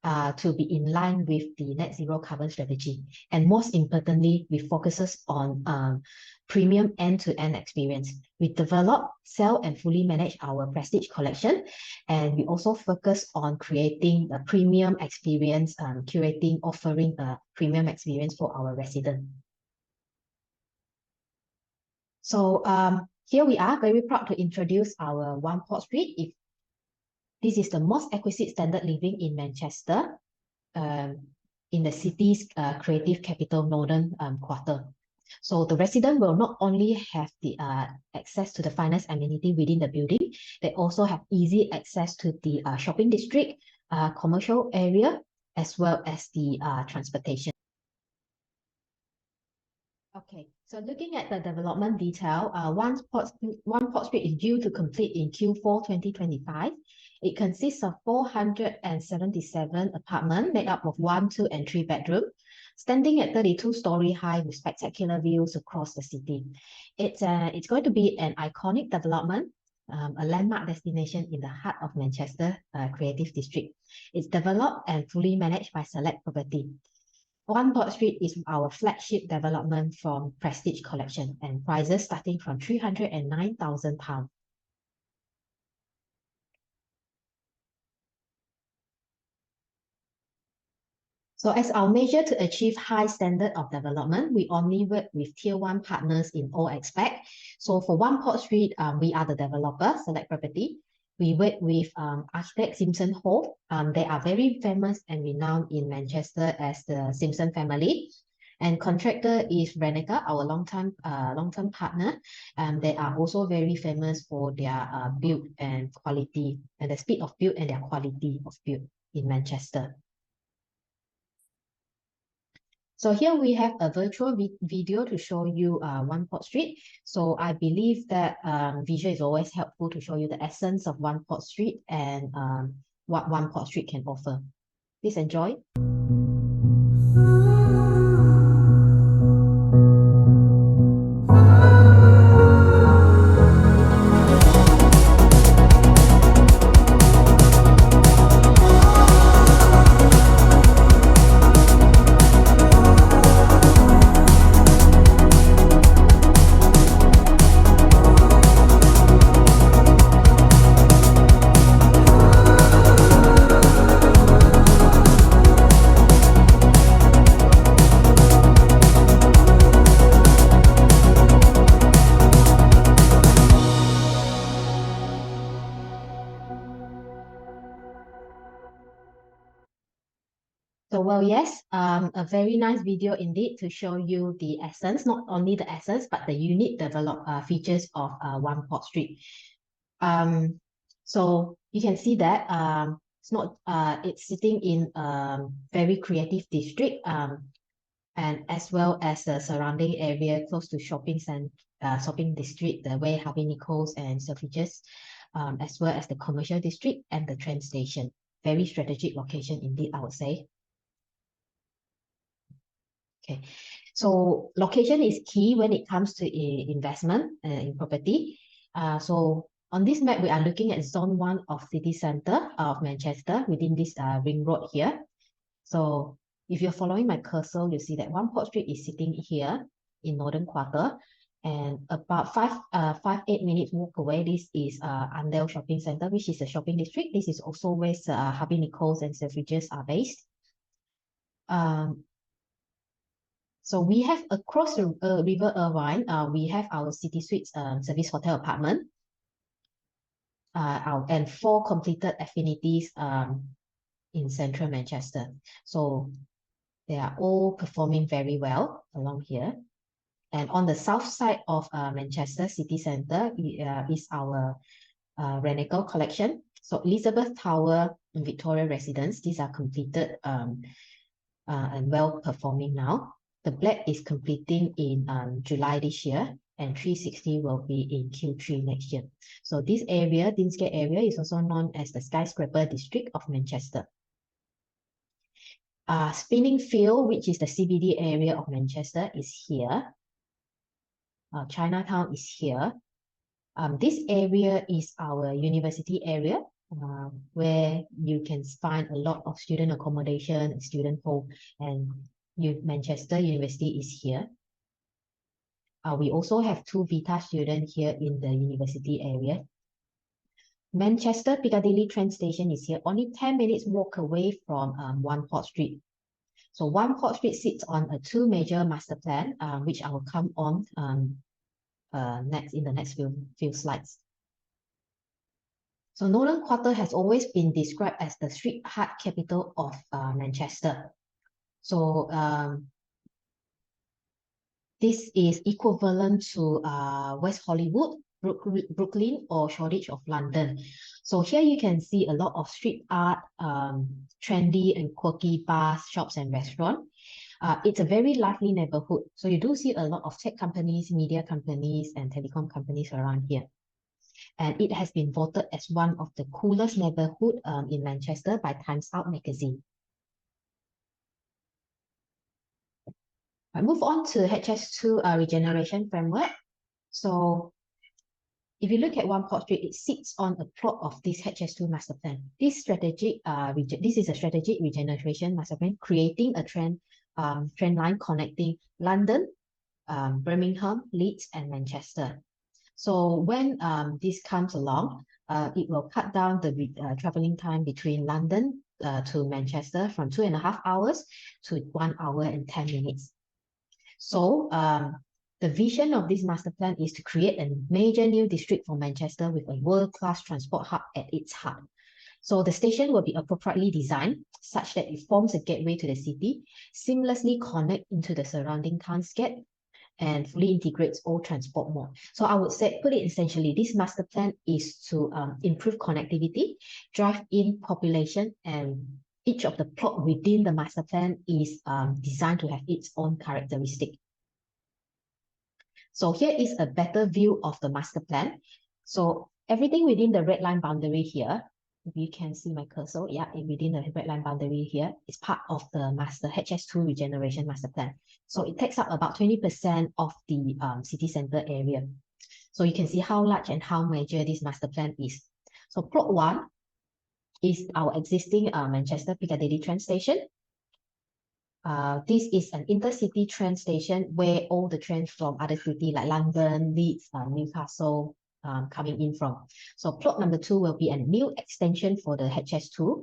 to be in line with the net zero carbon strategy. And most importantly, we focuses on premium end-to-end experience. We develop, sell, and fully manage our Prestige collection. And we also focus on creating a premium experience, curating, offering a premium experience for our residents. So here we are, very proud to introduce our One Port Street. This is the most exquisite standard living in Manchester, in the city's creative capital, Northern Quarter. So the resident will not only have the access to the finest amenity within the building, they also have easy access to the shopping district, commercial area, as well as the transportation. Okay, so looking at the development detail, One Port Street is due to complete in Q4 2025. It consists of 477 apartments made up of 1, 2, and 3 bedrooms, standing at 32-story high with spectacular views across the city. It's going to be an iconic development, a landmark destination in the heart of Manchester Creative District. It's developed and fully managed by Select Property. One Port Street is our flagship development from Prestige Collection and prices starting from £309,000. So as our measure to achieve high standard of development, we only work with Tier 1 partners in all aspects. So for One Port Street, we are the developer, Select Property. We work with architect Simpson Hove. They are very famous and renowned in Manchester as the Simpson family. And contractor is Renega, our long-term partner. They are also very famous for their build and quality, and the speed of build and their quality of build in Manchester. So here we have a virtual video to show you One Port Street. So I believe that visual is always helpful to show you the essence of One Port Street and what One Port Street can offer. Please enjoy. So, well, yes, a very nice video indeed to show you the essence, not only the essence, but the unique features of One Port Street. So you can see that it's sitting in a very creative district, and as well as the surrounding area close to shopping district, the way Harvey Nichols and Selfridges, as well as the commercial district and the train station. Very strategic location indeed, I would say. Okay, so location is key when it comes to investment in property. So on this map, we are looking at Zone 1 of city centre of Manchester within this ring road here. So if you're following my cursor, you see that One Port Street is sitting here in Northern Quarter, and about 8 minutes walk away, this is Andale Shopping Centre, which is a shopping district. This is also where Harvey Nichols and Selfridges are based. So we have across the River Irvine, we have our City Suites service hotel apartment, and 4 completed affinities in central Manchester. So they are all performing very well along here. And on the south side of Manchester City Centre is our Renegal collection. So Elizabeth Tower and Victoria Residence, these are completed and well performing now. The black is completing in July this year, and 360 will be in Q3 next year. So this area, Deansgate area, is also known as the skyscraper district of Manchester. Spinning Field, which is the CBD area of Manchester, is here. Chinatown is here. This area is our university area, where you can find a lot of student accommodation, student home, and Manchester University is here. We also have 2 Vita students here in the university area. Manchester Piccadilly train station is here, only 10 minutes walk away from One Port Street. So One Port Street sits on a 2 major master plan, which I will come on next in the next few slides. So Northern Quarter has always been described as the street art capital of Manchester. So this is equivalent to West Hollywood, Brooklyn, or Shoreditch of London. So here you can see a lot of street art, trendy and quirky bars, shops, and restaurants. It's a very lively neighborhood. So you do see a lot of tech companies, media companies, and telecom companies around here. And it has been voted as one of the coolest neighborhood in Manchester by Times Out magazine. I move on to HS2 regeneration framework. So if you look at One Port Street, it sits on a plot of this HS2 master plan. This is a strategic regeneration master plan, creating a trend line connecting London, Birmingham, Leeds, and Manchester. So when this comes along, it will cut down the traveling time between London to Manchester from 2.5 hours to 1 hour and 10 minutes. So the vision of this master plan is to create a major new district for Manchester with a world-class transport hub at its heart. So the station will be appropriately designed such that it forms a gateway to the city, seamlessly connect into the surrounding townscape, and fully integrates all transport modes. So I would say, put it essentially, this master plan is to improve connectivity, drive in population, and each of the plot within the master plan is designed to have its own characteristic. So here is a better view of the master plan. So everything within the red line boundary here, if you can see my cursor, yeah, within the red line boundary here, is part of the master HS2 regeneration master plan. So it takes up about 20% of the city center area. So you can see how large and how major this master plan is. So plot 1 is our existing Manchester Piccadilly train station. This is an intercity train station where all the trains from other cities like London, Leeds, Newcastle coming in from. So plot number 2 will be a new extension for the HS2.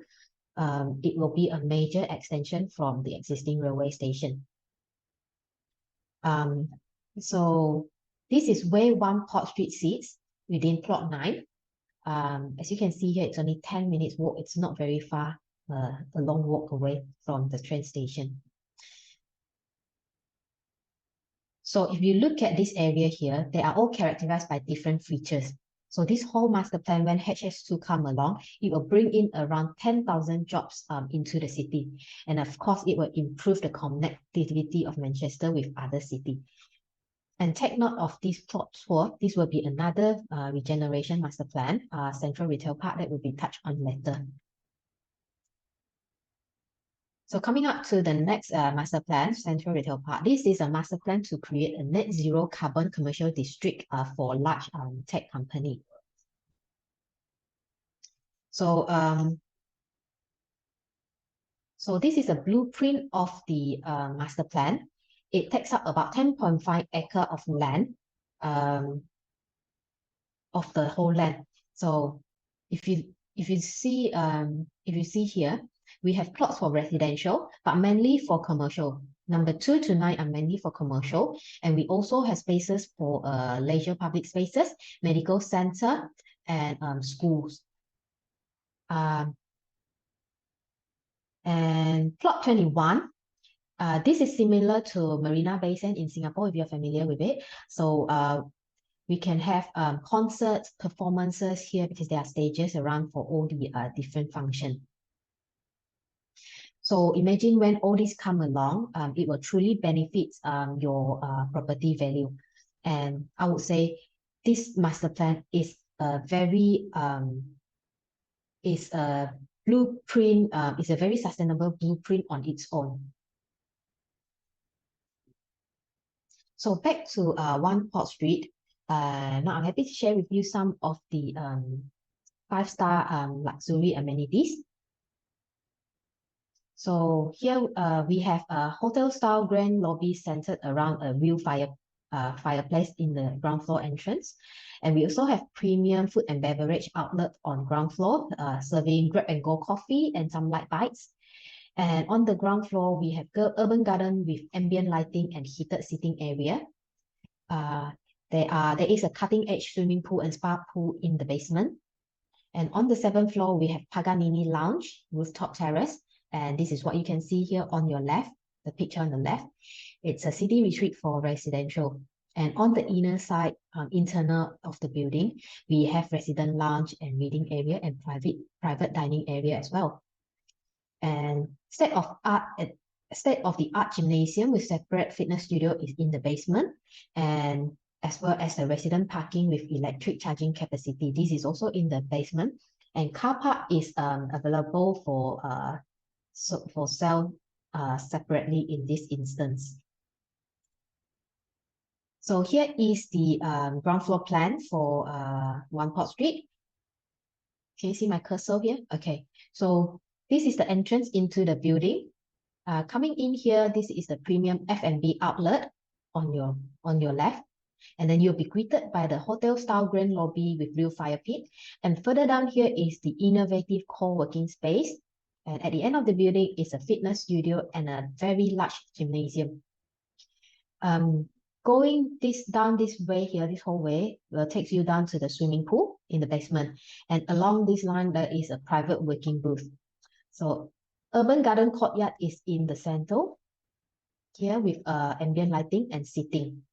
It will be a major extension from the existing railway station. So this is where One Port Street sits within plot 9. As you can see here, it's only 10 minutes walk. It's not very far, a long walk away from the train station. So if you look at this area here, they are all characterized by different features. So this whole master plan, when HS2 come along, it will bring in around 10,000 jobs into the city. And of course, it will improve the connectivity of Manchester with other cities. And take note of this plot 4. This will be another regeneration master plan, Central Retail Park, that will be touched on later. So coming up to the next master plan, Central Retail Park. This is a master plan to create a net zero carbon commercial district for large tech company. So, so this is a blueprint of the master plan. It takes up about 10.5 acre of land, of the whole land. So if you see here, we have plots for residential, but mainly for commercial. Number 2 to 9 are mainly for commercial. And we also have spaces for leisure public spaces, medical center, and schools. And plot 21, this is similar to Marina Bay Sands in Singapore, if you're familiar with it. So we can have concerts, performances here because there are stages around for all the different functions. So imagine when all this come along, it will truly benefit your property value. And I would say this master plan is a very blueprint, is a very sustainable blueprint on its own. So back to One Port Street. Now I'm happy to share with you some of the 5-star luxury amenities. So here we have a hotel-style grand lobby centered around a real fireplace in the ground floor entrance. And we also have premium food and beverage outlet on ground floor, serving grab-and-go coffee and some light bites. And on the ground floor, we have urban garden with ambient lighting and heated seating area. There is a cutting-edge swimming pool and spa pool in the basement. And on the 7th floor, we have Paganini Lounge, rooftop terrace. And this is what you can see here on your left, the picture on the left. It's a city retreat for residential. And on the inner side, internal of the building, we have resident lounge and reading area and private dining area as well. And state-of-the-art gymnasium with separate fitness studio is in the basement, and as well as the resident parking with electric charging capacity. This is also in the basement, and car park is available for sale separately in this instance. So here is the ground floor plan for One Port Street. Can you see my cursor here? Okay, so this is the entrance into the building. Coming in here, this is the premium F&B outlet on your left. And then you'll be greeted by the hotel-style grand lobby with real fire pit. And further down here is the innovative co-working space. And at the end of the building is a fitness studio and a very large gymnasium. Going down this way here, this whole way, will takes you down to the swimming pool in the basement. And along this line, there is a private working booth. So urban garden courtyard is in the center here with ambient lighting and seating.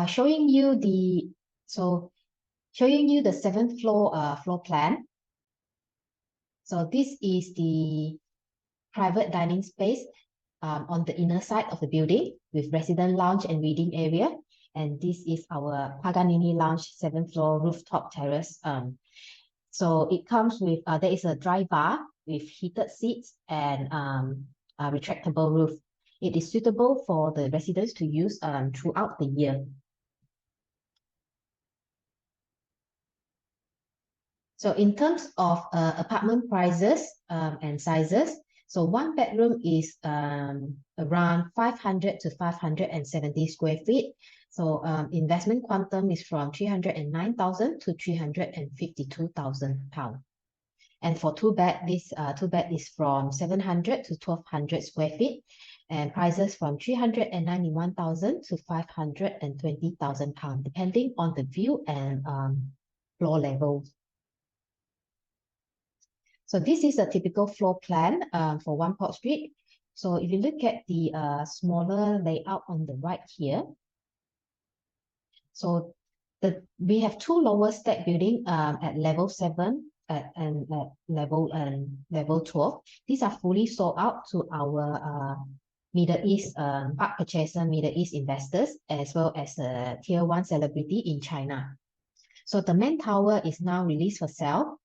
Showing you the seventh floor floor plan. So this is the private dining space on the inner side of the building with resident lounge and reading area. And this is our Paganini Lounge 7th floor rooftop terrace. So it comes with, there is a dry bar with heated seats and a retractable roof. It is suitable for the residents to use throughout the year. So in terms of apartment prices and sizes, so one bedroom is around 500 to 570 square feet. So investment quantum is from 309,000 to 352,000 pounds. And for two bed, this two bed is from 700 to 1,200 square feet, and prices from 391,000 to 520,000 pounds, depending on the view and floor levels. So this is a typical floor plan for One Port Street. So if you look at the smaller layout on the right here, so we have two lower stack building at level 7 and at level 12. These are fully sold out to our Middle East bulk purchaser, Middle East investors, as well as a tier 1 celebrity in China. So the main tower is now released for sale.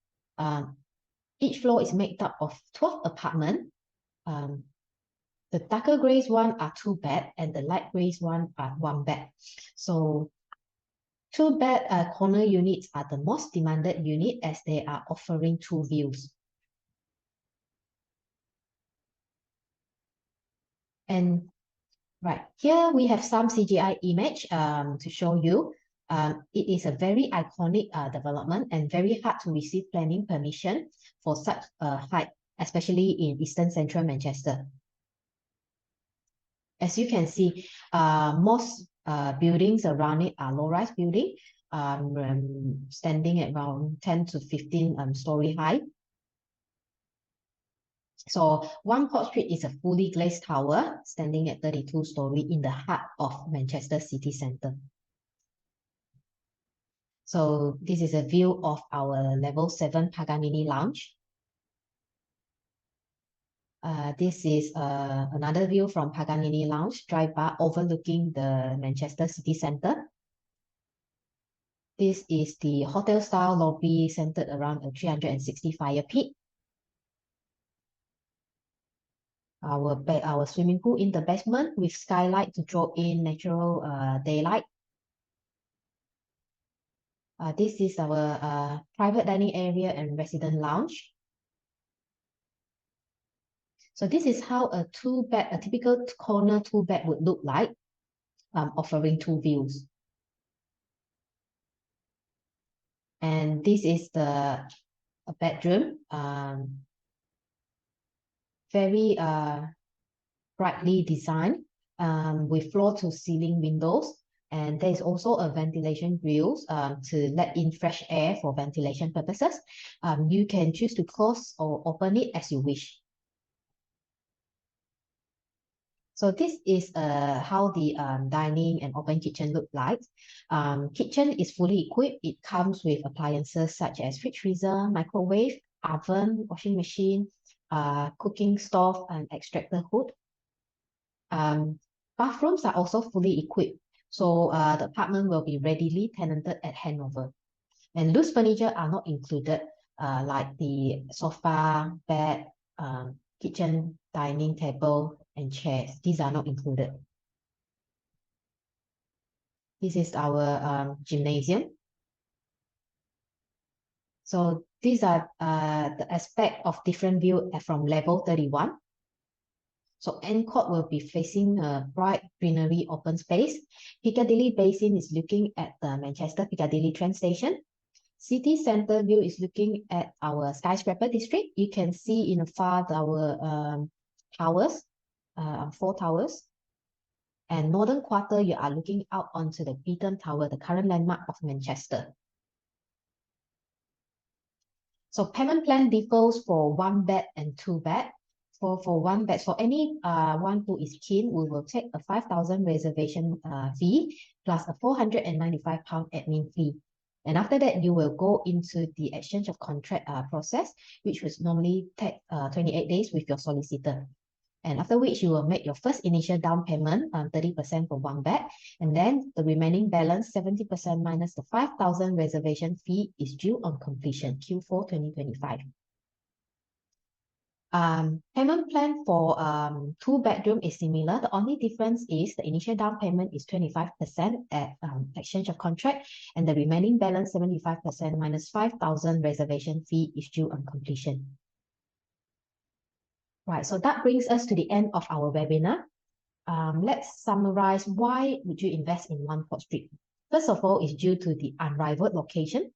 Each floor is made up of 12 apartments. The darker grays one are 2 bed and the light grays one are 1 bed. So 2 bed corner units are the most demanded unit as they are offering 2 views. And right here we have some CGI image to show you. It is a very iconic development and very hard to receive planning permission for such a height, especially in Eastern Central Manchester. As you can see, most buildings around it are low-rise building, standing at around 10 to 15 story high. So One Port Street is a fully glazed tower standing at 32 story in the heart of Manchester city centre. So this is a view of our level 7 Paganini Lounge. This is another view from Paganini Lounge, drive bar overlooking the Manchester city centre. This is the hotel style lobby centered around a 360 fire pit. Our swimming pool in the basement with skylight to draw in natural daylight. This is our private dining area and resident lounge. So this is how a typical corner 2 bed would look like, offering 2 views. And this is the bedroom, very brightly designed with floor to ceiling windows. And there is also a ventilation grills to let in fresh air for ventilation purposes. You can choose to close or open it as you wish. So this is how the dining and open kitchen look like. Kitchen is fully equipped. It comes with appliances such as fridge, freezer, microwave, oven, washing machine, cooking stove, and extractor hood. Bathrooms are also fully equipped. So the apartment will be readily tenanted at handover. And loose furniture are not included, like the sofa, bed, kitchen, dining table, and chairs. These are not included. This is our gymnasium. So these are the aspect of different view from level 31. So end court will be facing a bright greenery open space. Piccadilly Basin is looking at the Manchester Piccadilly train station. City Centre view is looking at our skyscraper district. You can see in the far our towers, 4 towers. And northern quarter, you are looking out onto the Beacon Tower, the current landmark of Manchester. So payment plan differs for 1 bed and 2 bed. For 1 bed, for any one who is keen, we will take a 5,000 reservation fee plus a £495 admin fee. And after that, you will go into the exchange of contract process, which would normally take 28 days with your solicitor. And after which you will make your first initial down payment, 30% for 1 bed, and then the remaining balance, 70% minus the 5,000 reservation fee, is due on completion, Q4 2025. Payment plan for 2-bedroom is similar. The only difference is the initial down payment is 25% at exchange of contract, and the remaining balance, 75% minus 5,000 reservation fee, is due on completion. Right, so that brings us to the end of our webinar. Let's summarize why would you invest in One Port Street. First of all, it's due to the unrivaled location.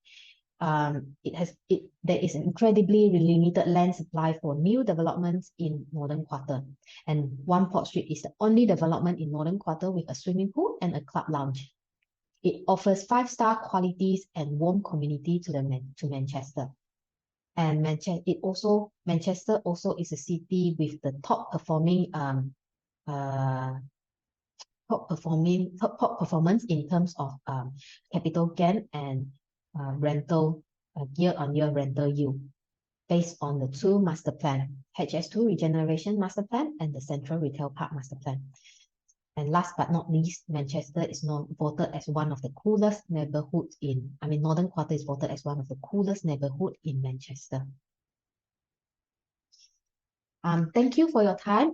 There is an incredibly limited land supply for new developments in Northern Quarter. And One Port Street is the only development in Northern Quarter with a swimming pool and a club lounge. It offers 5-star qualities and warm community to Manchester. And Manchester also is a city with the top performance in terms of capital gain and rental year-on-year rental yield based on the 2 master plan, HS2 Regeneration Master Plan and the Central Retail Park Master Plan. And last but not least, Manchester is voted as one of the coolest neighborhoods Northern Quarter is voted as one of the coolest neighborhoods in Manchester. Thank you for your time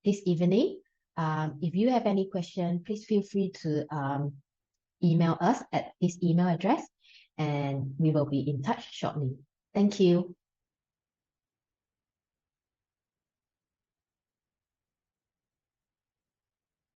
this evening. If you have any question, please feel free to email us at this email address, and we will be in touch shortly. Thank you.